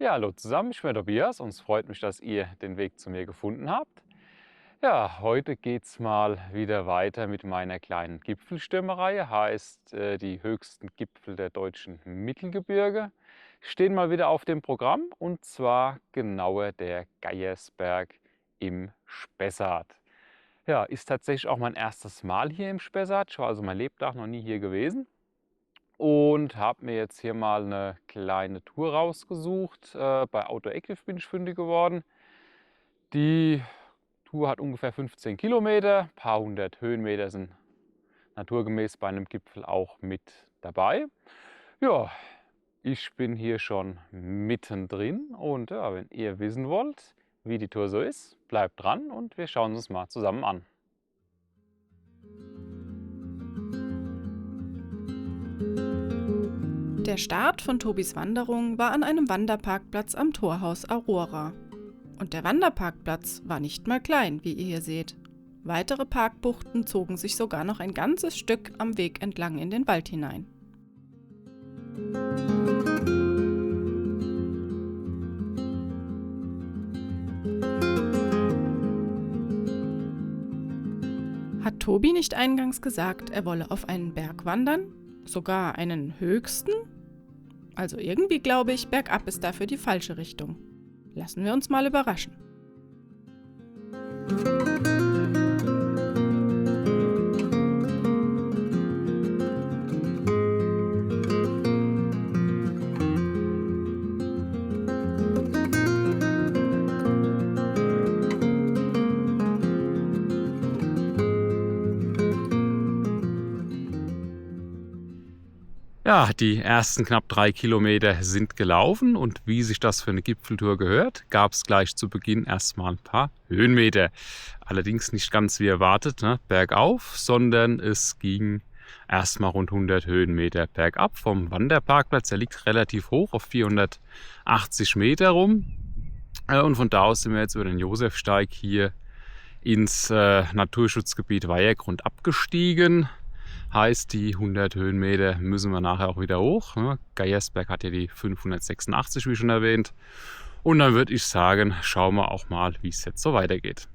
Ja, hallo zusammen, ich bin Tobias und es freut mich, dass ihr den Weg zu mir gefunden habt. Ja, heute geht's mal wieder weiter mit meiner kleinen Gipfelstürmerei, heißt die höchsten Gipfel der deutschen Mittelgebirge stehen mal wieder auf dem Programm und zwar genauer der Geiersberg im Spessart. Ja, ist tatsächlich auch mein erstes Mal hier im Spessart. Ich war also mein Lebtag noch nie hier gewesen und habe mir jetzt hier mal eine kleine Tour rausgesucht. Bei Outdoor-Active bin ich fündig geworden. Die Tour hat ungefähr 15 Kilometer, ein paar hundert Höhenmeter sind naturgemäß bei einem Gipfel auch mit dabei. Ja, ich bin hier schon mittendrin und ja, wenn ihr wissen wollt, wie die Tour so ist, bleibt dran und wir schauen uns mal zusammen an. Der Start von Tobis Wanderung war an einem Wanderparkplatz am Torhaus Aurora. Und der Wanderparkplatz war nicht mal klein, wie ihr hier seht. Weitere Parkbuchten zogen sich sogar noch ein ganzes Stück am Weg entlang in den Wald hinein. Hat Tobi nicht eingangs gesagt, er wolle auf einen Berg wandern? Sogar einen höchsten? Also irgendwie glaube ich, bergab ist dafür die falsche Richtung. Lassen wir uns mal überraschen. Ja, die ersten knapp 3 Kilometer sind gelaufen und wie sich das für eine Gipfeltour gehört, gab es gleich zu Beginn erstmal ein paar Höhenmeter. Allerdings nicht ganz wie erwartet, ne, bergauf, sondern es ging erstmal rund 100 Höhenmeter bergab vom Wanderparkplatz. Der liegt relativ hoch auf 480 Meter rum. Und von da aus sind wir jetzt über den Josefsteig hier ins Naturschutzgebiet Weihergrund abgestiegen. Heißt, die 100 Höhenmeter müssen wir nachher auch wieder hoch. Geiersberg hat ja die 586, wie schon erwähnt. Und dann würde ich sagen, schauen wir auch mal, wie es jetzt so weitergeht.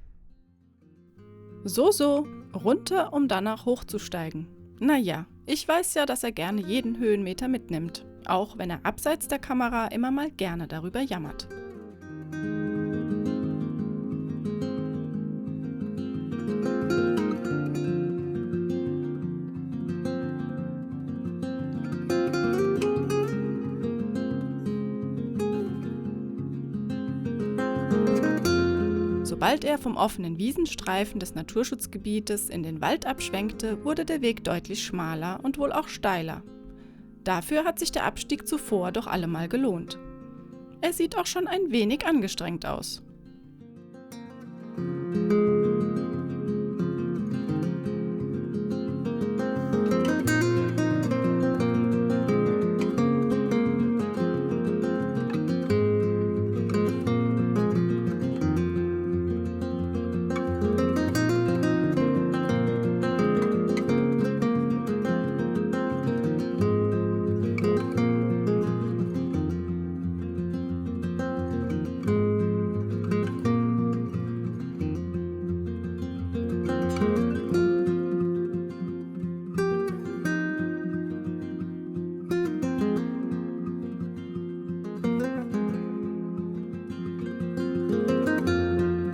So, runter, um danach hochzusteigen. Naja, ich weiß ja, dass er gerne jeden Höhenmeter mitnimmt, auch wenn er abseits der Kamera immer mal gerne darüber jammert. Sobald er vom offenen Wiesenstreifen des Naturschutzgebietes in den Wald abschwenkte, wurde der Weg deutlich schmaler und wohl auch steiler. Dafür hat sich der Abstieg zuvor doch allemal gelohnt. Er sieht auch schon ein wenig angestrengt aus.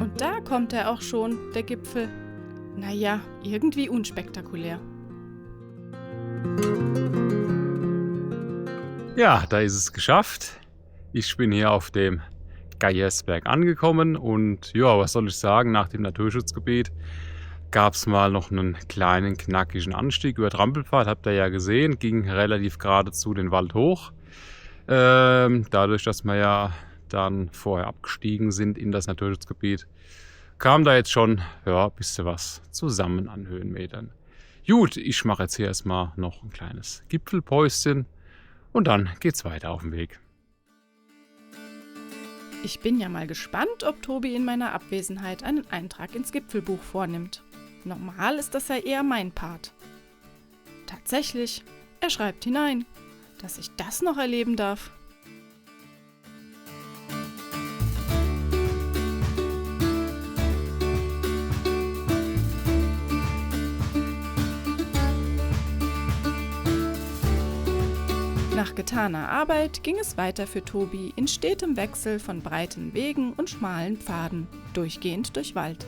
Und da kommt er auch schon, der Gipfel. Naja, irgendwie unspektakulär. Ja, da ist es geschafft. Ich bin hier auf dem Geiersberg angekommen und ja, was soll ich sagen, nach dem Naturschutzgebiet gab es mal noch einen kleinen knackigen Anstieg über Trampelpfad, habt ihr ja gesehen, ging relativ geradezu den Wald hoch. Dadurch, dass wir ja dann vorher abgestiegen sind in das Naturschutzgebiet, kam da jetzt schon ja, ein bisschen was zusammen an Höhenmetern. Gut, ich mache jetzt hier erstmal noch ein kleines Gipfelpäuschen und dann geht's weiter auf dem Weg. Ich bin ja mal gespannt, ob Tobi in meiner Abwesenheit einen Eintrag ins Gipfelbuch vornimmt. Normal ist das ja eher mein Part. Tatsächlich, er schreibt hinein, dass ich das noch erleben darf. Nach getaner Arbeit ging es weiter für Tobi in stetem Wechsel von breiten Wegen und schmalen Pfaden, durchgehend durch Wald.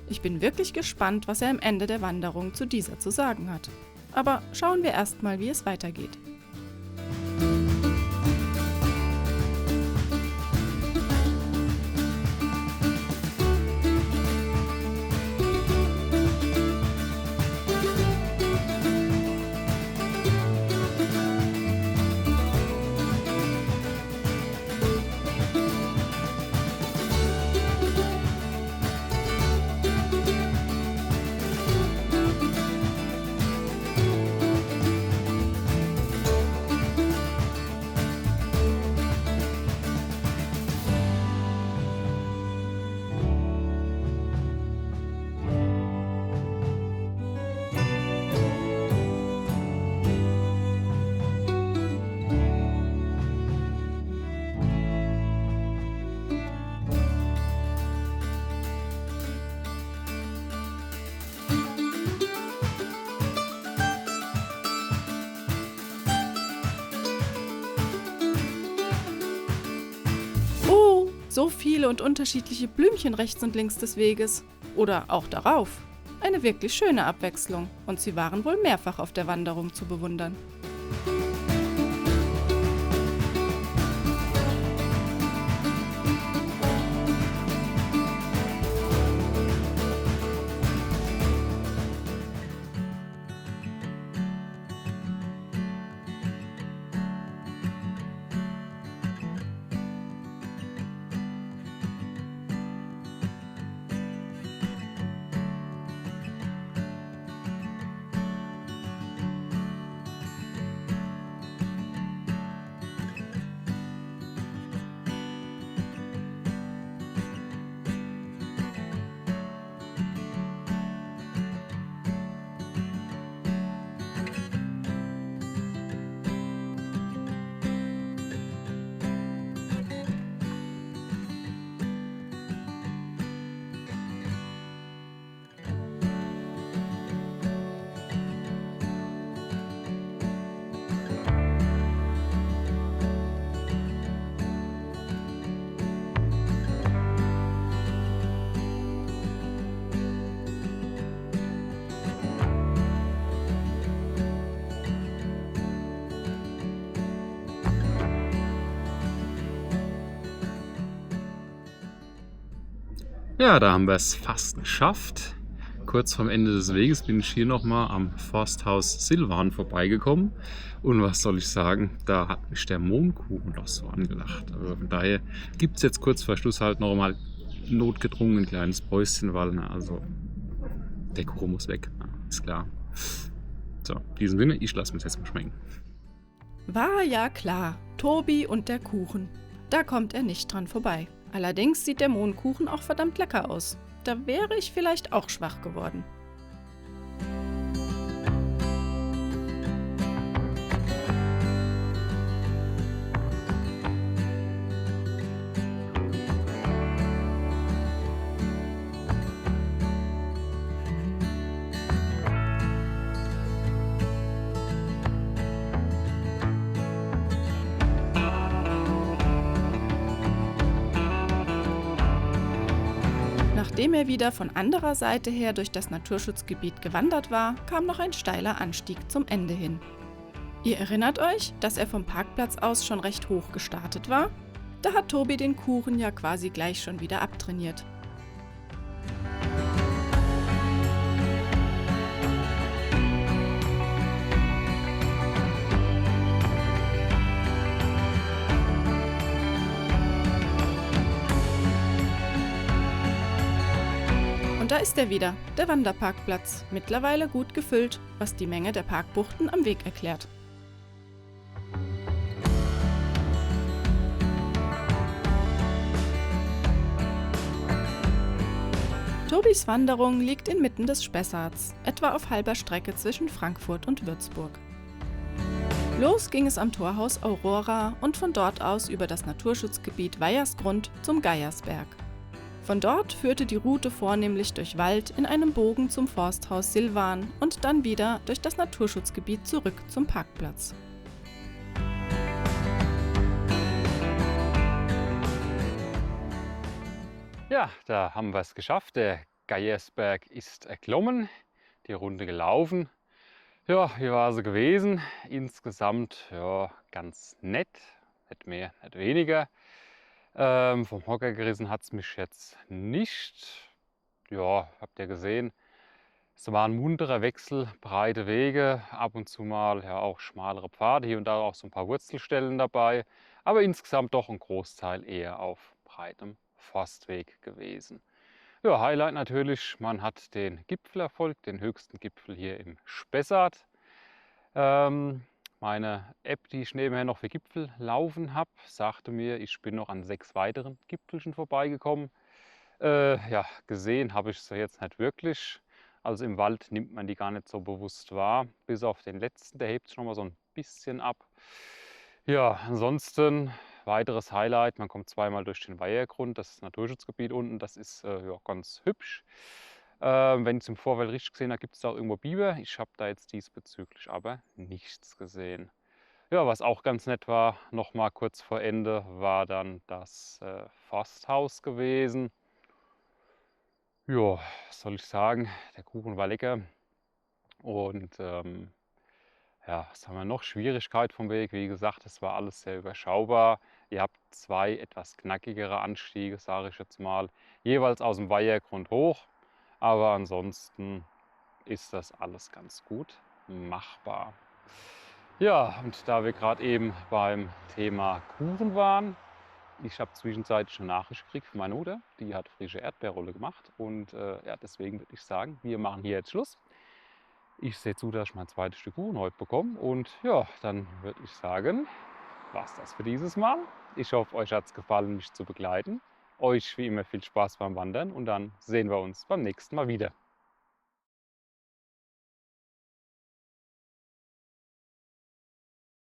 Ich bin wirklich gespannt, was er am Ende der Wanderung zu dieser zu sagen hat. Aber schauen wir erst mal, wie es weitergeht. So viele und unterschiedliche Blümchen rechts und links des Weges. Oder auch darauf. Eine wirklich schöne Abwechslung. Und sie waren wohl mehrfach auf der Wanderung zu bewundern. Ja, da haben wir es fast geschafft. Kurz vorm Ende des Weges bin ich hier nochmal am Forsthaus Silvan vorbeigekommen. Und was soll ich sagen, da hat mich der Mohnkuchen doch so angelacht. Also von daher gibt es jetzt kurz vor Schluss halt nochmal notgedrungen ein kleines Päuschen, weil also der Kuchen muss weg, ist klar. So, in diesem Sinne, ich lasse mich jetzt mal schmecken. War ja klar, Tobi und der Kuchen. Da kommt er nicht dran vorbei. Allerdings sieht der Mohnkuchen auch verdammt lecker aus. Da wäre ich vielleicht auch schwach geworden. Nachdem er wieder von anderer Seite her durch das Naturschutzgebiet gewandert war, kam noch ein steiler Anstieg zum Ende hin. Ihr erinnert euch, dass er vom Parkplatz aus schon recht hoch gestartet war? Da hat Tobi den Kuchen ja quasi gleich schon wieder abtrainiert. Und da ist er wieder, der Wanderparkplatz, mittlerweile gut gefüllt, was die Menge der Parkbuchten am Weg erklärt. Tobis Wanderung liegt inmitten des Spessarts, etwa auf halber Strecke zwischen Frankfurt und Würzburg. Los ging es am Torhaus Aurora und von dort aus über das Naturschutzgebiet Weiersgrund zum Geiersberg. Von dort führte die Route vornehmlich durch Wald in einem Bogen zum Forsthaus Silvan und dann wieder durch das Naturschutzgebiet zurück zum Parkplatz. Ja, da haben wir es geschafft. Der Geiersberg ist erklommen, die Runde gelaufen. Ja, wie war sie gewesen? Insgesamt ja, ganz nett, nicht mehr, nicht weniger. Vom Hocker gerissen hat es mich jetzt nicht. Ja, habt ihr gesehen, es war ein munterer Wechsel, breite Wege, ab und zu mal ja auch schmalere Pfade, hier und da auch so ein paar Wurzelstellen dabei, aber insgesamt doch ein Großteil eher auf breitem Forstweg gewesen. Ja, Highlight natürlich, man hat den Gipfel erfolgt, den höchsten Gipfel hier im Spessart. Ähm, Meine App, die ich nebenher noch für Gipfel laufen habe, sagte mir, ich bin noch an 6 weiteren Gipfelchen vorbeigekommen. Ja, gesehen habe ich sie jetzt nicht wirklich. Also im Wald nimmt man die gar nicht so bewusst wahr, bis auf den letzten, der hebt sich noch mal so ein bisschen ab. Ja, ansonsten weiteres Highlight, man kommt zweimal durch den Weihergrund, das ist Naturschutzgebiet unten, das ist ja, ganz hübsch. Wenn ich es im Vorfeld richtig gesehen habe, gibt es da auch irgendwo Biber. Ich habe da jetzt diesbezüglich aber nichts gesehen. Ja, was auch ganz nett war, noch mal kurz vor Ende, war dann das Forsthaus gewesen. Ja, was soll ich sagen? Der Kuchen war lecker und ja, was haben wir noch? Schwierigkeit vom Weg. Wie gesagt, es war alles sehr überschaubar. Ihr habt 2 etwas knackigere Anstiege, sage ich jetzt mal, jeweils aus dem Weihergrund hoch. Aber ansonsten ist das alles ganz gut machbar. Ja, und da wir gerade eben beim Thema Kuchen waren, ich habe zwischenzeitlich eine Nachricht gekriegt von meiner Mutter, die hat frische Erdbeerrolle gemacht und ja, deswegen würde ich sagen, wir machen hier jetzt Schluss. Ich sehe zu, dass ich mein zweites Stück Kuchen heute bekomme und ja, dann würde ich sagen, war's das für dieses Mal. Ich hoffe, euch hat es gefallen, mich zu begleiten. Euch wie immer viel Spaß beim Wandern und dann sehen wir uns beim nächsten Mal wieder.